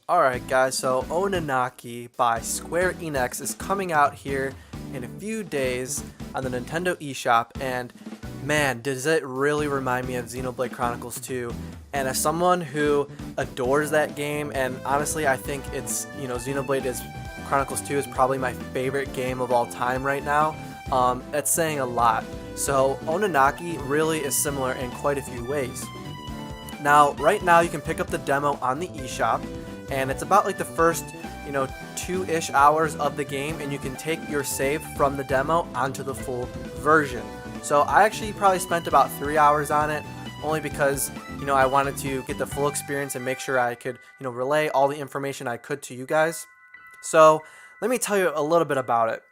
Alright guys, so Oninaki by Square Enix is coming out here in a few days on the Nintendo eShop, and man, does it really remind me of Xenoblade Chronicles 2. And as someone who adores that game, and honestly I think it's, Xenoblade Chronicles 2 is probably my favorite game of all time right now, that's saying a lot. So Oninaki really is similar in quite a few ways. Now, right now you can pick up the demo on the eShop, and it's about like the first, 2-ish hours of the game, and you can take your save from the demo onto the full version. So I actually probably spent about 3 hours on it, only because, I wanted to get the full experience and make sure I could, relay all the information I could to you guys. So let me tell you a little bit about it.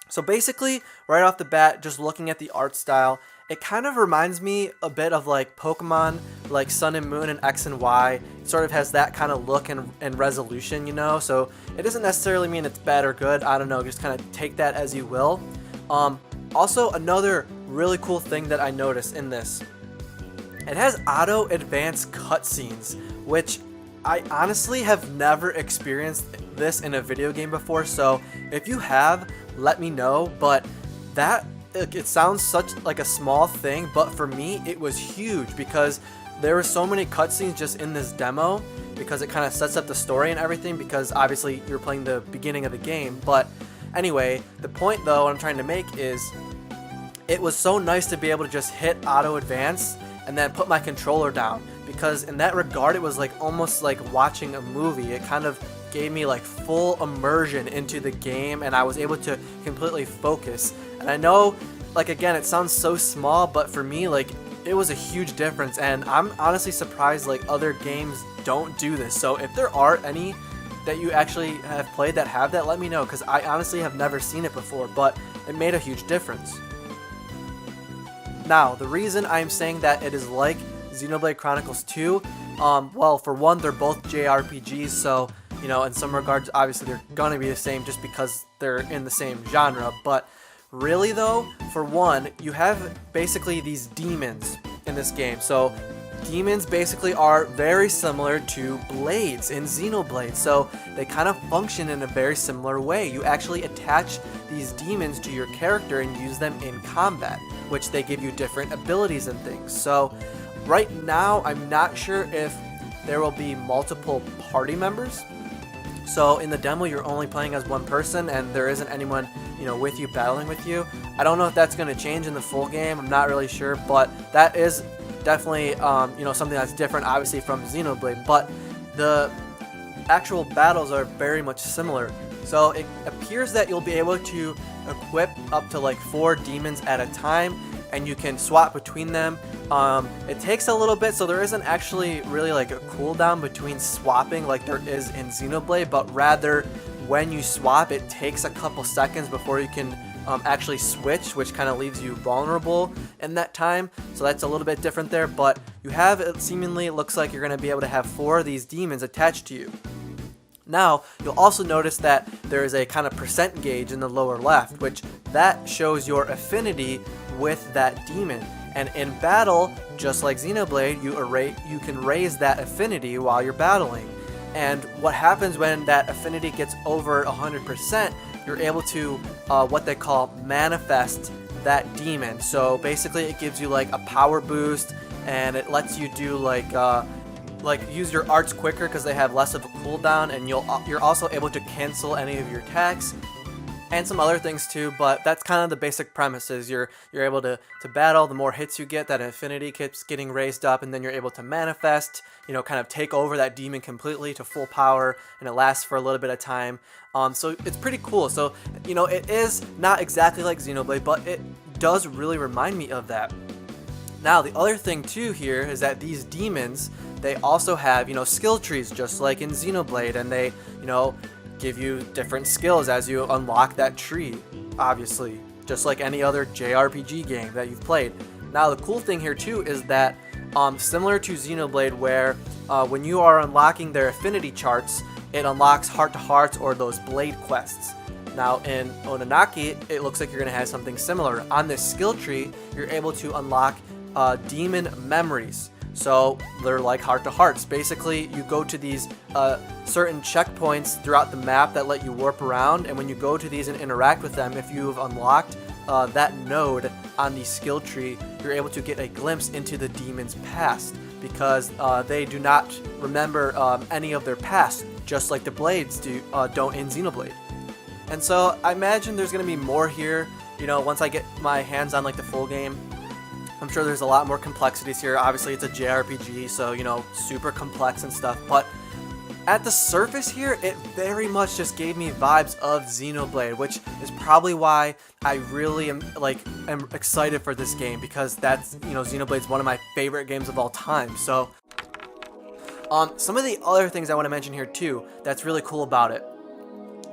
So basically, right off the bat, just looking at the art style, it kind of reminds me a bit of like Pokemon, like Sun and Moon and X and Y. It sort of has that kind of look and resolution, so it doesn't necessarily mean it's bad or good. I don't know, just kind of take that as you will. Also, another really cool thing that I noticed in this, it has auto advanced cutscenes, which I honestly have never experienced this in a video game before, so if you have, let me know. But that, it sounds such like a small thing, but for me it was huge because there were so many cutscenes just in this demo, because it kind of sets up the story and everything, because obviously you're playing the beginning of the game. But anyway, the point though, what I'm trying to make is, it was so nice to be able to just hit auto advance and then put my controller down, because in that regard it was like almost like watching a movie. It kind of gave me like full immersion into the game, and I was able to completely focus. And I know, like, again, it sounds so small, but for me, like, it was a huge difference, and I'm honestly surprised like other games don't do this. So if there are any that you actually have played that have that, let me know, because I honestly have never seen it before, but it made a huge difference. Now, the reason I'm saying that it is like Xenoblade Chronicles 2, well, for one, they're both JRPGs, so, in some regards, obviously they're gonna be the same just because they're in the same genre. But really though, for one, you have basically these demons in this game. So demons basically are very similar to blades in Xenoblade, so they kind of function in a very similar way. You actually attach these demons to your character and use them in combat, which they give you different abilities and things. So right now, I'm not sure if there will be multiple party members. So in the demo, you're only playing as one person, and there isn't anyone, with you, battling with you. I don't know if that's going to change in the full game. I'm not really sure, but that is definitely, something that's different, obviously, from Xenoblade. But the actual battles are very much similar. So it appears that you'll be able to equip up to like 4 demons at a time, and you can swap between them. It takes a little bit, so there isn't actually really like a cooldown between swapping like there is in Xenoblade, but rather when you swap, it takes a couple seconds before you can actually switch, which kind of leaves you vulnerable in that time. So that's a little bit different there, but you have, it seemingly looks like you're going to be able to have 4 of these demons attached to you. Now, you'll also notice that there is a kind of percent gauge in the lower left, which that shows your affinity with that demon. And in battle, just like Xenoblade, you can raise that affinity while you're battling. And what happens when that affinity gets over 100%, you're able to, what they call manifest that demon. So basically it gives you like a power boost, and it lets you do like use your arts quicker because they have less of a cooldown, and you're also able to cancel any of your attacks and some other things too. But that's kind of the basic premises. You're able to battle. The more hits you get, that affinity keeps getting raised up, and then you're able to manifest, kind of take over that demon completely to full power, and it lasts for a little bit of time. So it's pretty cool. So it is not exactly like Xenoblade, but it does really remind me of that. Now, the other thing too here is that these demons, they also have, skill trees just like in Xenoblade, and they, give you different skills as you unlock that tree, obviously, just like any other JRPG game that you've played. Now, the cool thing here too is that, similar to Xenoblade, where when you are unlocking their affinity charts, it unlocks heart-to-hearts or those blade quests. Now in Oninaki, it looks like you're going to have something similar. On this skill tree, you're able to unlock demon memories. So they're like heart-to-hearts. Basically, you go to these certain checkpoints throughout the map that let you warp around, and when you go to these and interact with them, if you've unlocked that node on the skill tree, you're able to get a glimpse into the demon's past, because they do not remember any of their past, just like the blades don't in Xenoblade. And so I imagine there's going to be more here, you know, once I get my hands on like the full game. I'm sure there's a lot more complexities here. Obviously it's a JRPG, so, you know, super complex and stuff, but at the surface here, it very much just gave me vibes of Xenoblade, which is probably why I really am excited for this game, because that's, you know, Xenoblade's one of my favorite games of all time. So some of the other things I want to mention here too that's really cool about it.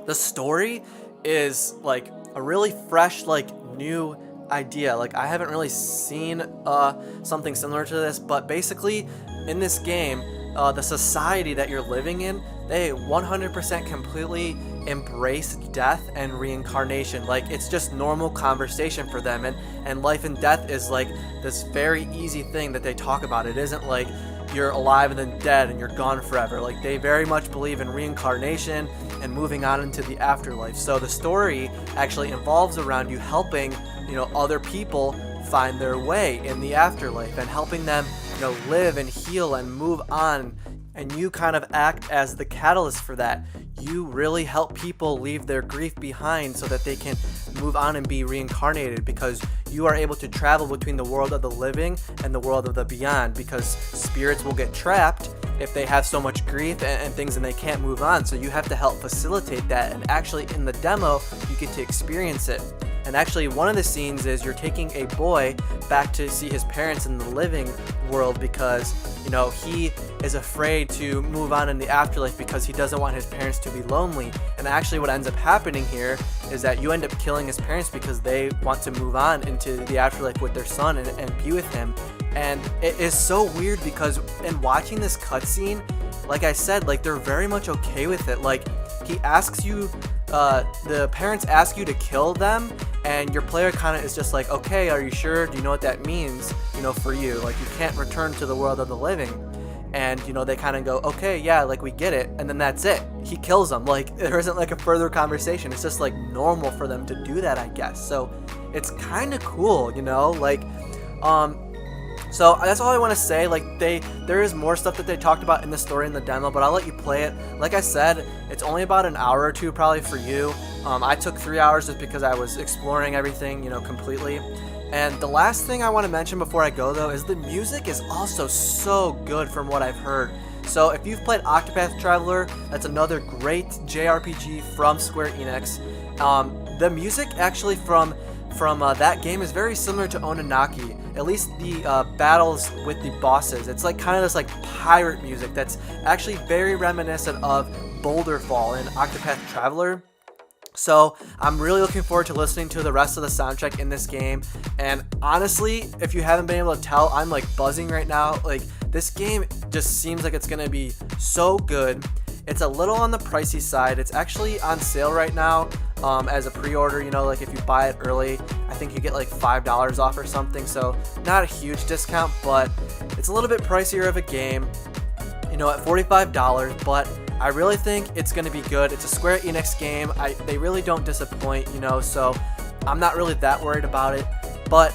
The story is like a really fresh, like new idea. Like, I haven't really seen something similar to this, but basically in this game, the society that you're living in, they 100% completely embrace death and reincarnation. Like, it's just normal conversation for them, and life and death is like this very easy thing that they talk about. It isn't like you're alive and then dead and you're gone forever. Like, they very much believe in reincarnation and moving on into the afterlife. So the story actually involves around you helping, you know, other people find their way in the afterlife and helping them, you know, live and heal and move on. And you kind of act as the catalyst for that. You really help people leave their grief behind so that they can move on and be reincarnated, because you are able to travel between the world of the living and the world of the beyond, because spirits will get trapped if they have so much grief and things and they can't move on. So you have to help facilitate that, and actually in the demo you get to experience it. And actually one of the scenes is you're taking a boy back to see his parents in the living world, because, you know, he is afraid to move on in the afterlife because he doesn't want his parents to be lonely. And actually what ends up happening here is that you end up killing his parents because they want to move on into the afterlife with their son and be with him. And it is so weird, because in watching this cutscene, like I said, like, they're very much okay with it. Like, he asks you, the parents ask you to kill them, and your player kind of is just like, okay, are you sure? Do you know what that means, you know, for you? Like, you can't return to the world of the living. And, you know, they kind of go, okay, yeah, like, we get it. And then that's it. He kills them. Like, there isn't like a further conversation. It's just like normal for them to do that, I guess. So it's kind of cool, you know, like, so that's all I want to say. Like, there is more stuff that they talked about in the story in the demo, but I'll let you play it. Like I said, it's only about an hour or two probably for you. I took 3 hours just because I was exploring everything, you know, completely. And the last thing I want to mention before I go, though, is the music is also so good from what I've heard. So if you've played Octopath Traveler, that's another great JRPG from Square Enix. The music actually from that game is very similar to Oninaki. At least the battles with the bosses. It's like kind of this like pirate music that's actually very reminiscent of Boulder Fall in Octopath Traveler. So I'm really looking forward to listening to the rest of the soundtrack in this game. And honestly, if you haven't been able to tell, I'm like buzzing right now. Like, this game just seems like it's gonna be so good. It's a little on the pricey side. It's actually on sale right now as a pre-order. You know, like, if you buy it early, I think you get like $5 off or something. So not a huge discount, but it's a little bit pricier of a game, you know, at $45. But I really think it's going to be good. It's a Square Enix game. They really don't disappoint, you know, so I'm not really that worried about it. But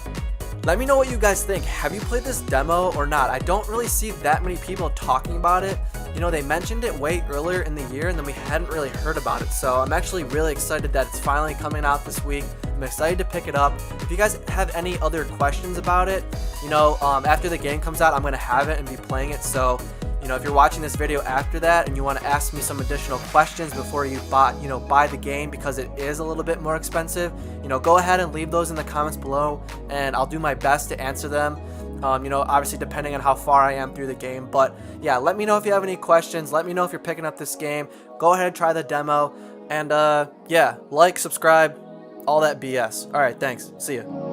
let me know what you guys think. Have you played this demo or not? I don't really see that many people talking about it. You know, they mentioned it way earlier in the year, and then we hadn't really heard about it. So I'm actually really excited that it's finally coming out this week. I'm excited to pick it up. If you guys have any other questions about it, you know, after the game comes out, I'm going to have it and be playing it. So, you know, if you're watching this video after that and you want to ask me some additional questions before you buy the game, because it is a little bit more expensive, you know, go ahead and leave those in the comments below, and I'll do my best to answer them. You know, obviously depending on how far I am through the game. But yeah, let me know if you have any questions. Let me know if you're picking up this game. Go ahead and try the demo. And yeah, like, subscribe, all that BS. Alright, thanks. See ya.